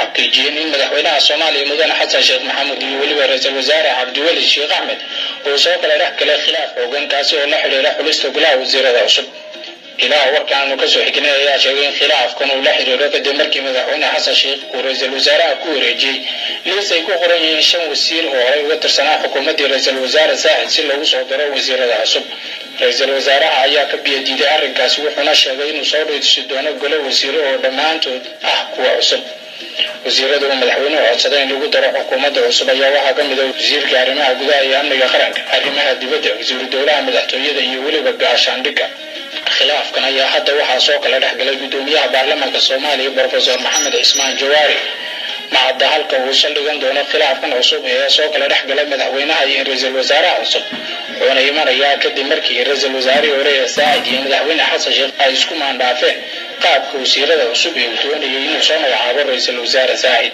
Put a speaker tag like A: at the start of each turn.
A: xaqiijiyeen in madaxweynaha Soomaaliya mudane Xasan Sheekh Maxamuud iyo waliba ra'iisul wasaare Cabdiweli Sheekh Axmed oo soo kala dhex galay khilaaf xooggan kaasi oo la xiriira xulista golaha wasiirada cusub. ilaa warkaan ka soo xignay ayaa sheegay in khilaafkan uu la xiriiro kadib markii madaxweyne Xasan Sheekh uu ra'iisul wasaaraha ku wareejiyay liis ay ku qoran yihiin 5 wasiir oo ay uga tirsanaa xukuumadda ra'iisul wasaare Saacid si loogu soo daro wasiirada cusub. ra'iisul wasaaraha ayaa ka biyadiiday arrinkaas wuxuuna sheegay inuu soo dhigto doono gole wasiiro oo dhammaantood ah kuwa cusub. wasiirada madaxweynuhu codsaday in lagu daro xukuumadda cusub ayaa waxaa ka mid ah wasiirka arrimaha gudaha iyo amniga qaranka, arrimaha dibadda, wasiirka dowladda madaxtooyada iyo waliba gaashaandhigga. khilaafkan ayaa hadda waxaa soo kala dhex galay gudoomiyaha baarlamaanka Soomaaliya Professor Maxamed Cismaan Jawaari. macadda halka uu saldhigan doono khilaafkan cusub ee soo kala dhex galay madaxweynaha iyo ra'iisul wasaaraha cusub wuxuuna imanayaa kadib markii ra'iisul wasaare hore Saacid iyo madaxweyne Xasan Sheekh ay isku maandhaafeen qaabka wasiirada cusub ee uu doonayay inuu soo magacaabo ra'iisul wasaare Saacid.